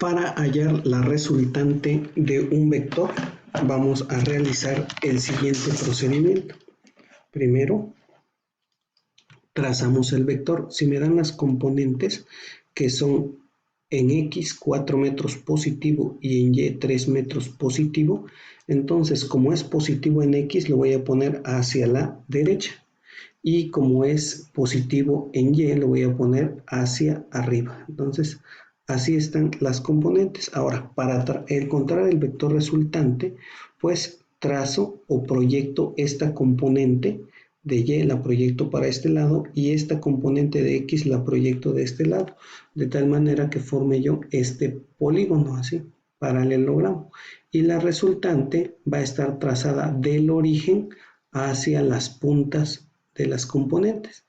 Para hallar la resultante de un vector, vamos a realizar el siguiente procedimiento. Primero, trazamos el vector. Si me dan las componentes, que son en X 4 metros positivo y en Y 3 metros positivo, entonces como es positivo en X, lo voy a poner hacia la derecha. Y como es positivo en Y, lo voy a poner hacia arriba. Entonces, así están las componentes. Ahora, para encontrar el vector resultante, pues trazo o proyecto esta componente de Y, la proyecto para este lado, y esta componente de X la proyecto de este lado, de tal manera que forme yo este polígono, así, paralelogramo. Y la resultante va a estar trazada del origen hacia las puntas de las componentes.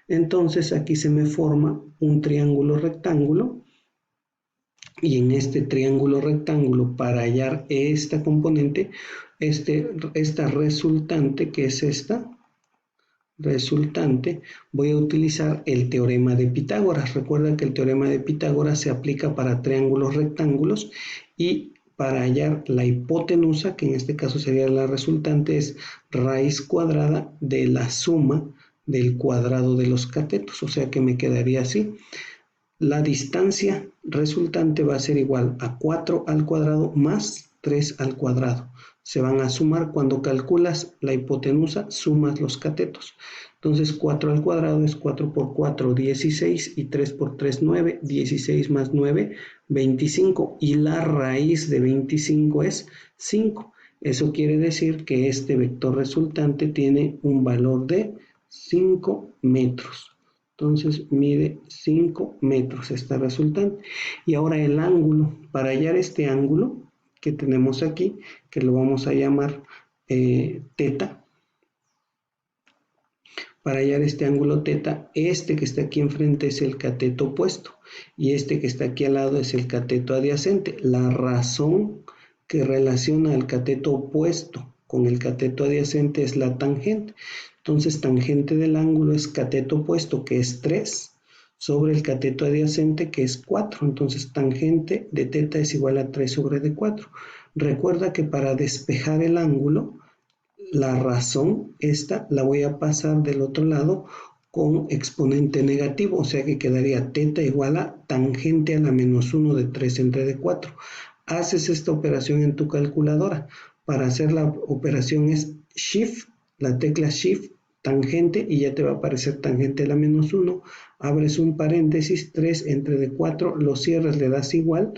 Entonces aquí se me forma un triángulo rectángulo, y en este triángulo rectángulo, para hallar esta componente, esta resultante, que es esta resultante, voy a utilizar el teorema de Pitágoras. Recuerda que el teorema de Pitágoras se aplica para triángulos rectángulos, y para hallar la hipotenusa, que en este caso sería la resultante, es raíz cuadrada de la suma del cuadrado de los catetos, o sea que me quedaría así. La distancia resultante va a ser igual a 4 al cuadrado más 3 al cuadrado. Se van a sumar. Cuando calculas la hipotenusa, sumas los catetos. Entonces 4 al cuadrado es 4 por 4, 16, y 3 por 3, 9, 16 más 9, 25, y la raíz de 25 es 5. Eso quiere decir que este vector resultante tiene un valor de 5 metros. Entonces mide 5 metros esta resultante. Y ahora el ángulo. Para hallar este ángulo que tenemos aquí, que lo vamos a llamar teta. Para hallar este ángulo teta, este que está aquí enfrente es el cateto opuesto, y este que está aquí al lado es el cateto adyacente. La razón que relaciona el cateto opuesto con el cateto adyacente es la tangente. Entonces, tangente del ángulo es cateto opuesto, que es 3, sobre el cateto adyacente, que es 4. Entonces, tangente de teta es igual a 3 sobre de 4. Recuerda que para despejar el ángulo, la razón, esta la voy a pasar del otro lado con exponente negativo, o sea que quedaría teta igual a tangente a la menos 1 de 3 entre de 4. Haces esta operación en tu calculadora. Para hacer la operación es Shift, la tecla Shift, tangente, y ya te va a aparecer tangente a la menos 1. Abres un paréntesis, 3 entre de 4, lo cierras, le das igual,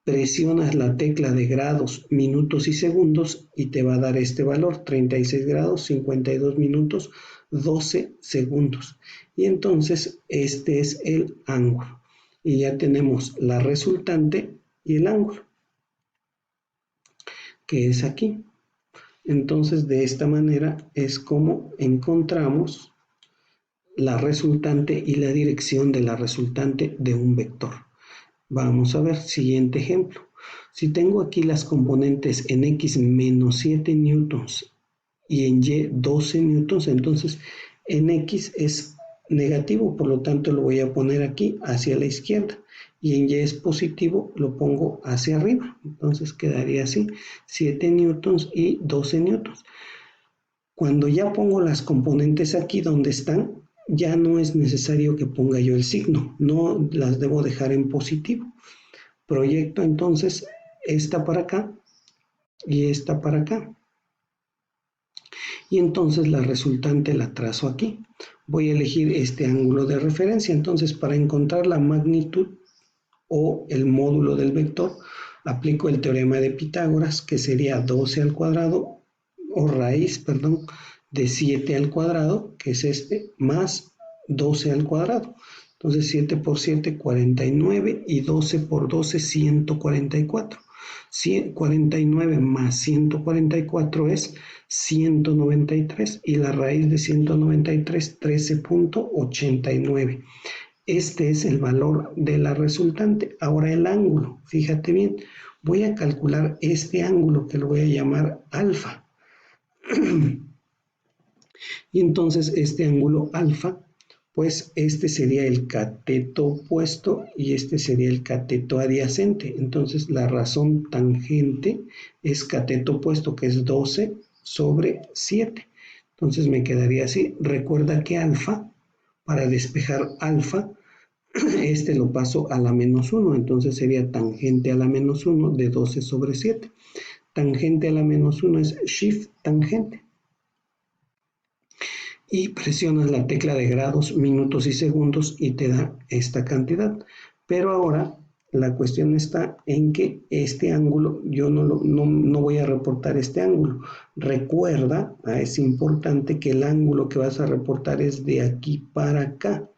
presionas la tecla de grados, minutos y segundos, y te va a dar este valor: 36 grados, 52 minutos, 12 segundos. Y entonces este es el ángulo. Y ya tenemos la resultante y el ángulo, que es aquí. Entonces, de esta manera es como encontramos la resultante y la dirección de la resultante de un vector. Vamos a ver, siguiente ejemplo. Si tengo aquí las componentes en X menos 7 newtons y en Y 12 newtons, entonces en X es negativo, por lo tanto lo voy a poner aquí hacia la izquierda, y en Y es positivo, lo pongo hacia arriba. Entonces quedaría así: 7 newtons y 12 newtons. Cuando ya pongo las componentes aquí donde están, ya no es necesario que ponga yo el signo, no las debo dejar en positivo. Proyecto entonces esta para acá y esta para acá, y entonces la resultante la trazo aquí. Voy a elegir este ángulo de referencia. Entonces, para encontrar la magnitud o el módulo del vector, aplico el teorema de Pitágoras, que sería 12 al cuadrado, o raíz, perdón, de 7 al cuadrado, que es este, más 12 al cuadrado. Entonces 7 por 7, 49, y 12 por 12, 144. 49 más 144 es 193, y la raíz de 193, 13.89. Este es el valor de la resultante. Ahora el ángulo, fíjate bien, voy a calcular este ángulo, que lo voy a llamar alfa. Y entonces este ángulo alfa pues este sería el cateto opuesto y este sería el cateto adyacente. Entonces la razón tangente es cateto opuesto, que es 12 sobre 7. Entonces me quedaría así. Recuerda que alfa, para despejar alfa, este lo paso a la menos 1. Entonces sería tangente a la menos 1 de 12 sobre 7. Tangente a la menos 1 es shift tangente. Y presionas la tecla de grados, minutos y segundos y te da esta cantidad. Pero ahora la cuestión está en que este ángulo, yo no voy a reportar este ángulo. Recuerda, es importante que el ángulo que vas a reportar es de aquí para acá.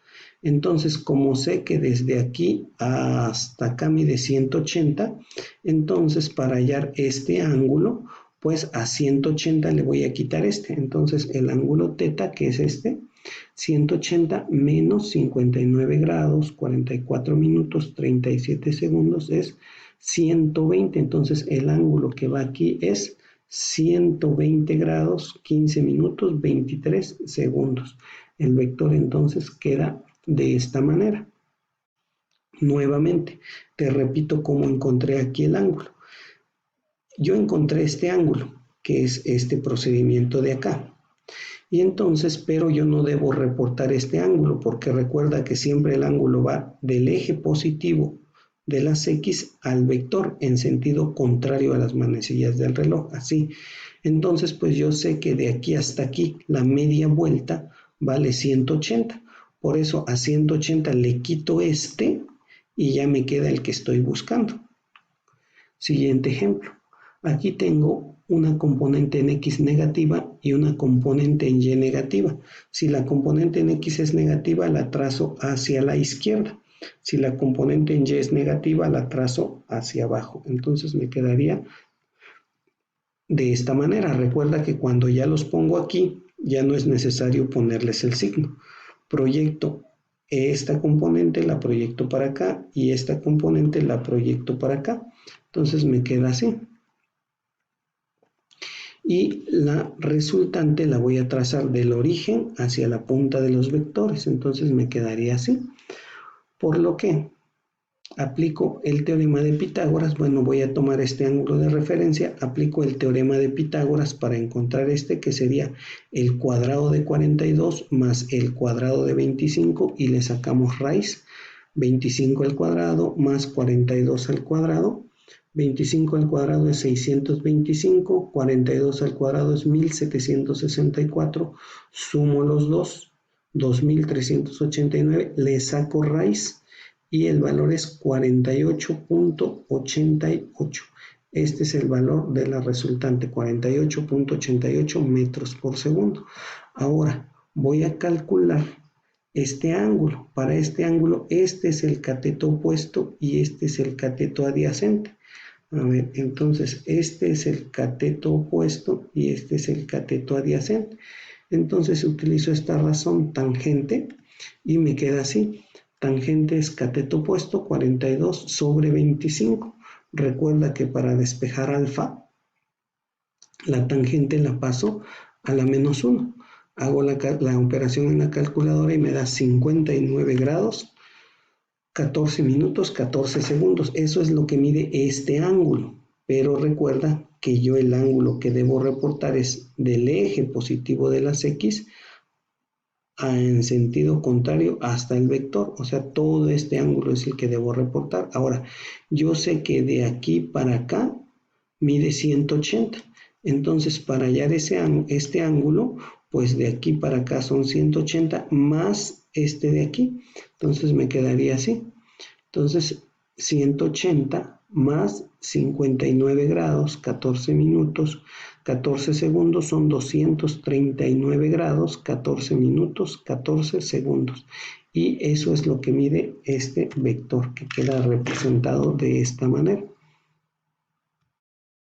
Entonces, como sé que desde aquí hasta acá mide 180, entonces para hallar este ángulo, pues a 180 le voy a quitar este. Entonces el ángulo teta, que es este, 180 menos 59 grados, 44 minutos, 37 segundos es 120. Entonces el ángulo que va aquí es 120 grados, 15 minutos, 23 segundos. El vector entonces queda de esta manera. Nuevamente, te repito cómo encontré aquí el ángulo. Yo encontré este ángulo, que es este procedimiento de acá. Y entonces, pero yo no debo reportar este ángulo, porque recuerda que siempre el ángulo va del eje positivo de las X al vector en sentido contrario a las manecillas del reloj, así. Entonces, pues yo sé que de aquí hasta aquí la media vuelta vale 180. Por eso a 180 le quito este y ya me queda el que estoy buscando. Siguiente ejemplo. Aquí tengo una componente en X negativa y una componente en Y negativa. Si la componente en X es negativa, la trazo hacia la izquierda. Si la componente en Y es negativa, la trazo hacia abajo. Entonces me quedaría de esta manera. Recuerda que cuando ya los pongo aquí, ya no es necesario ponerles el signo. Proyecto esta componente, la proyecto para acá y esta componente la proyecto para acá. Entonces me queda así. Y la resultante la voy a trazar del origen hacia la punta de los vectores. Entonces me quedaría así. Por lo que aplico el teorema de Pitágoras. Bueno, voy a tomar este ángulo de referencia. Aplico el teorema de Pitágoras para encontrar este, que sería el cuadrado de 42 más el cuadrado de 25 y le sacamos raíz. 25 al cuadrado más 42 al cuadrado. 25 al cuadrado es 625, 42 al cuadrado es 1764, sumo los dos, 2389, le saco raíz y el valor es 48.88. Este es el valor de la resultante, 48.88 metros por segundo. Ahora voy a calcular este ángulo. Para este ángulo, este es el cateto opuesto y este es el cateto adyacente. A ver, entonces este es el cateto opuesto y este es el cateto adyacente. Entonces utilizo esta razón tangente y me queda así. Tangente es cateto opuesto 42 sobre 25. Recuerda que para despejar alfa, la tangente la paso a la menos 1. Hago la operación en la calculadora y me da 59 grados. 14 minutos, 14 segundos. Eso es lo que mide este ángulo. Pero recuerda que yo el ángulo que debo reportar es del eje positivo de las X en sentido contrario hasta el vector. O sea, todo este ángulo es el que debo reportar. Ahora, yo sé que de aquí para acá mide 180. Entonces, para hallar este ángulo, pues de aquí para acá son 180 más este de aquí. Entonces me quedaría así. Entonces 180 más 59 grados, 14 minutos, 14 segundos son 239 grados, 14 minutos, 14 segundos. Y eso es lo que mide este vector, que queda representado de esta manera.